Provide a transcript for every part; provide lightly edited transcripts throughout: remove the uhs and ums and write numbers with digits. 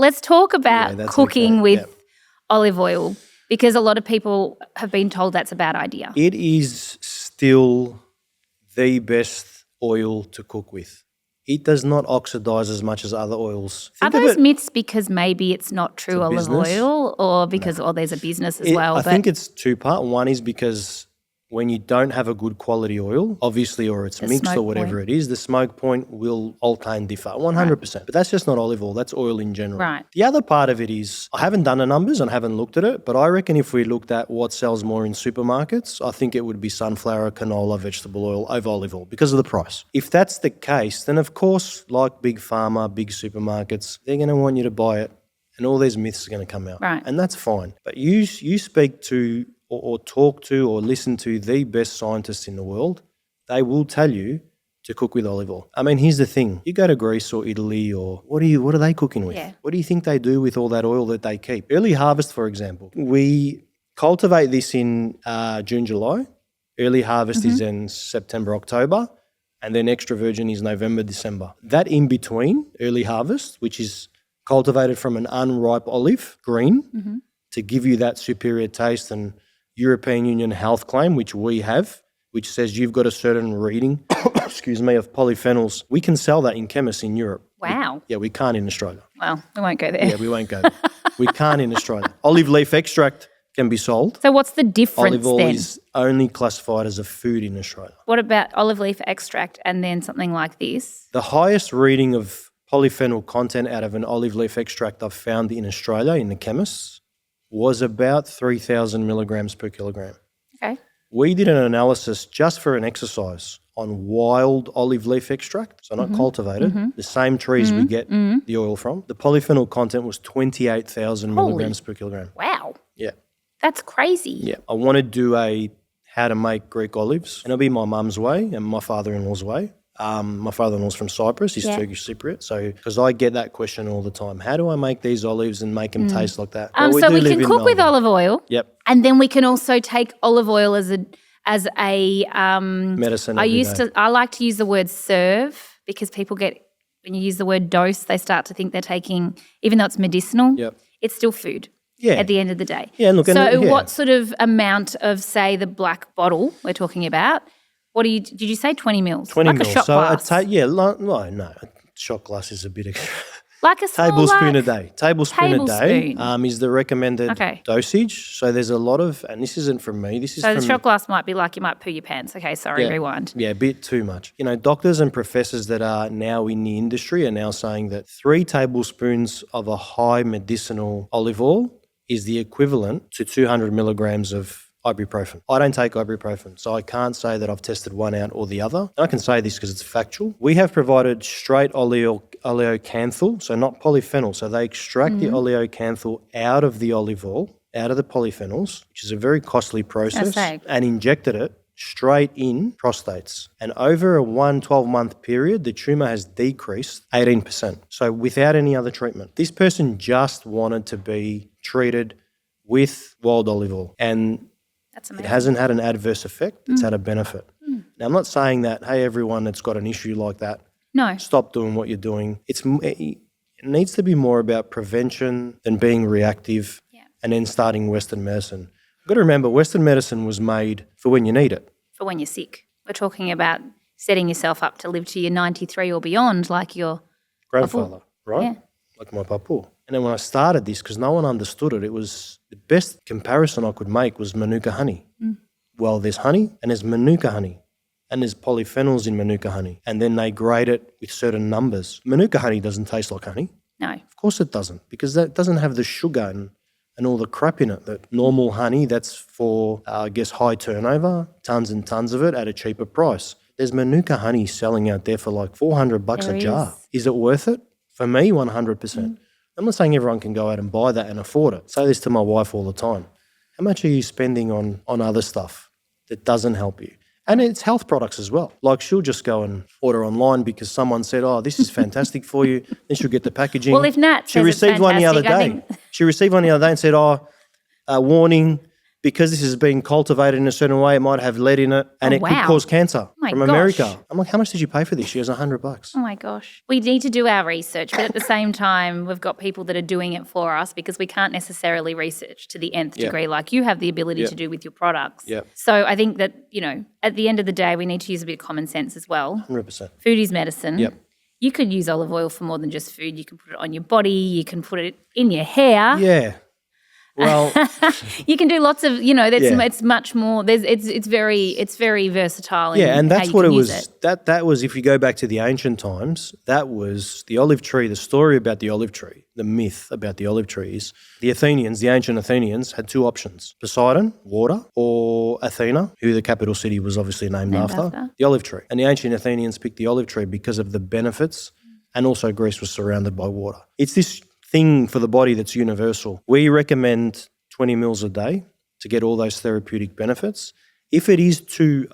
Let's talk about that's cooking okay. with olive oil, because a lot of people have been told that's a bad idea. It is still the best oil to cook with. It does not oxidize as much as other oils. Are Think of those it, myths because maybe it's not true olive business. oil, or because there's a business as well? I think it's two-part. One is because when you don't have a good quality oil, obviously, or it's mixed or smoke whatever point. it is, the smoke point will alter and differ 100%. But that's just not olive oil. That's oil in general. Right. The other part of it is, I haven't done the numbers and haven't looked at it, but I reckon if we looked at what sells more in supermarkets, I think it would be sunflower, canola, vegetable oil over olive oil because of the price. If that's the case, then of course, like big pharma, big supermarkets, they're going to want you to buy it and all these myths are going to come out. Right. And that's fine. But you speak to or talk to or listen to the best scientists in the world, they will tell you to cook with olive oil. I mean, here's the thing. You go to Greece or Italy or what are they cooking with? Yeah. What do you think they do with all that oil that they keep? Early harvest, for example. We cultivate this in June, July. Early harvest is in September, October. And then extra virgin is November, December. That in between, early harvest, which is cultivated from an unripe olive, green, to give you that superior taste and European Union health claim, which we have, which says you've got a certain reading, of polyphenols. We can sell that in chemists in Europe. Wow. We can't in Australia. Well, we won't go there. Yeah, we won't go there. We can't in Australia. Olive leaf extract can be sold. So what's the difference Olive oil then? is only classified as a food in Australia. What about olive leaf extract and then something like this? The highest reading of polyphenol content out of an olive leaf extract I've found in Australia in the chemists was about 3,000 milligrams per kilogram. Okay. We did an analysis just for an exercise on wild olive leaf extract, so not cultivated, the same trees we get the oil from. The polyphenol content was 28,000 milligrams per kilogram. Wow. Yeah. That's crazy. Yeah. I want to do a how to make Greek olives, and it'll be my mum's way and my father-in-law's way. My father-in-law's from Cyprus. He's Turkish Cypriot. So, because I get that question all the time, how do I make these olives and make them taste like that? Well, So we do can live cook in with Melbourne. olive oil. Yep. And then we can also take olive oil as a Medicine. I like to use the word serve, because people when you use the word dose, they start to think they're taking, even though it's medicinal, it's still food. Yeah. At the end of the day. Yeah, look, so what sort of amount of, say, the black bottle we're talking about, did you say 20 mils? 20 like mils. a shot glass. No, a shot glass is a bit like a small, tablespoon a day. Tablespoon a day tablespoon. is the recommended dosage. So there's a lot of, and this isn't from me, this is so from... the shot glass might be like you might poo your pants. Okay, sorry, rewind. Yeah, a bit too much. Doctors and professors that are now in the industry are now saying that 3 tablespoons of a high medicinal olive oil is the equivalent to 200 milligrams of ibuprofen. I don't take ibuprofen, so I can't say that I've tested one out or the other. And I can say this because it's factual. We have provided straight oleocanthal, so not polyphenol. So they extract the oleocanthal out of the olive oil, out of the polyphenols, which is a very costly process, and injected it straight in prostates. And over a 12-month period, the tumour has decreased 18%. So without any other treatment. This person just wanted to be treated with wild olive oil. And That's amazing. it hasn't had an adverse effect. It's had a benefit. Now, I'm not saying that, hey, everyone that's got an issue like that, stop doing what you're doing. It needs to be more about prevention than being reactive and then starting Western medicine. You've got to remember, Western medicine was made for when you need it. For when you're sick. We're talking about setting yourself up to live to your 93 or beyond, like your grandfather, right? Yeah. Like my papu. And then when I started this, because no one understood it, it was the best comparison I could make was Manuka honey. Well, there's honey and there's Manuka honey. And there's polyphenols in Manuka honey. And then they grade it with certain numbers. Manuka honey doesn't taste like honey. No. Of course it doesn't, because that doesn't have the sugar and all the crap in it. That normal honey, that's for, high turnover, tons and tons of it at a cheaper price. There's Manuka honey selling out there for like $400 a jar. Is it worth it? For me, 100%. I'm not saying everyone can go out and buy that and afford it. I say this to my wife all the time. How much are you spending on other stuff that doesn't help you? And it's health products as well. Like she'll just go and order online because someone said, oh, this is fantastic for you. Then she'll get the packaging. Well, if Nat She received one the other day. She received one the other day and said, warning, because this has been cultivated in a certain way, it might have lead in it and it could cause cancer from America. I'm like, how much did you pay for this? She goes, $100. Oh my gosh. We need to do our research, but at the same time, we've got people that are doing it for us because we can't necessarily research to the nth degree like you have the ability to do with your products. So I think that, at the end of the day, we need to use a bit of common sense as well. 100%. Food is medicine. You could use olive oil for more than just food. You can put it on your body. You can put it in your hair. Yeah. Well, you can do lots of, it's much more. It's very versatile. And that's what it was. That was, if you go back to the ancient times, that was the olive tree. The story about the olive tree, the myth about the olive tree is the ancient Athenians had two options: Poseidon, water, or Athena, who the capital city was obviously named after, the olive tree. And the ancient Athenians picked the olive tree because of the benefits, and also Greece was surrounded by water. It's this thing for the body that's universal. We recommend 20 mils a day to get all those therapeutic benefits. If it is too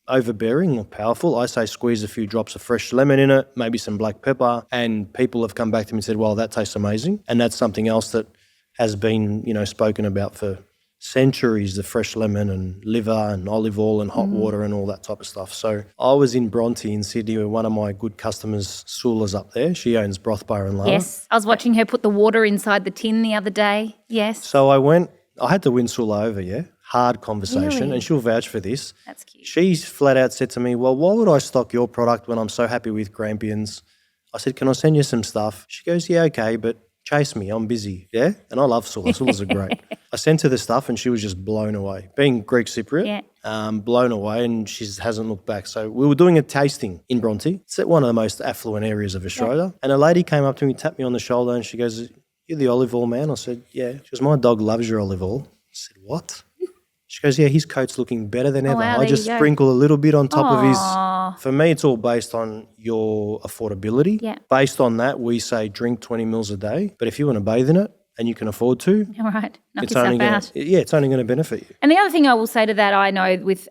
overbearing or powerful, I say squeeze a few drops of fresh lemon in it, maybe some black pepper, and people have come back to me and said, well, that tastes amazing. And that's something else that has been, spoken about for centuries, the fresh lemon and liver and olive oil and hot water and all that type of stuff. So I was in Bronte in Sydney with one of my good customers, Sula's up there. She owns Broth Bar and Lana. Yes. I was watching her put the water inside the tin the other day. Yes. So I had to win Sula over, hard conversation, and she'll vouch for this. That's cute. She's flat out said to me, well, why would I stock your product when I'm so happy with Grampians? I said, can I send you some stuff? She goes, yeah, okay, but chase me, I'm busy, And I love Sula. Sula's are great. I sent her the stuff and she was just blown away. Being Greek Cypriot, blown away, and she hasn't looked back. So we were doing a tasting in Bronte. It's one of the most affluent areas of Australia. And a lady came up to me, tapped me on the shoulder and she goes, you're the olive oil man? I said, yeah. She goes, my dog loves your olive oil. I said, what? She goes, yeah, his coat's looking better than ever. Wow, I just sprinkle a little bit on top of his. For me, it's all based on your affordability. Based on that, we say drink 20 mils a day. But if you want to bathe in it and you can afford to, all right, knock it's yourself only out. It's only going to benefit you. And the other thing I will say to that, I know with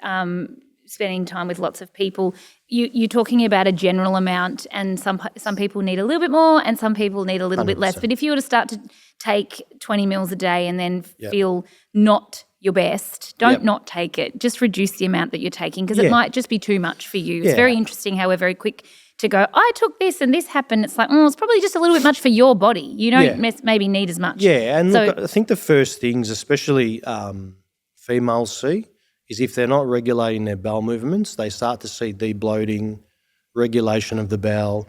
spending time with lots of people, you're talking about a general amount, and some people need a little bit more and some people need a little 100%. Bit less. But if you were to start to take 20 mils a day and then feel not your best, don't not take it. Just reduce the amount that you're taking because it might just be too much for you. It's very interesting how we're very quick to go, I took this and this happened. It's like, it's probably just a little bit much for your body. You don't maybe need as much. Yeah, and look, I think the first things, especially females see, is if they're not regulating their bowel movements, they start to see debloating, regulation of the bowel.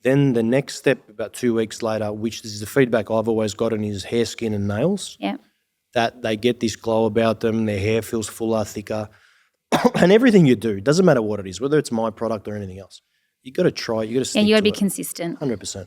Then the next step, about 2 weeks later, which is the feedback I've always gotten, is hair, skin and nails. Yeah. That they get this glow about them, their hair feels fuller, thicker. And everything you do, doesn't matter what it is, whether it's my product or anything else, you got to try it, you got to stick to it. And you got to be consistent. 100%.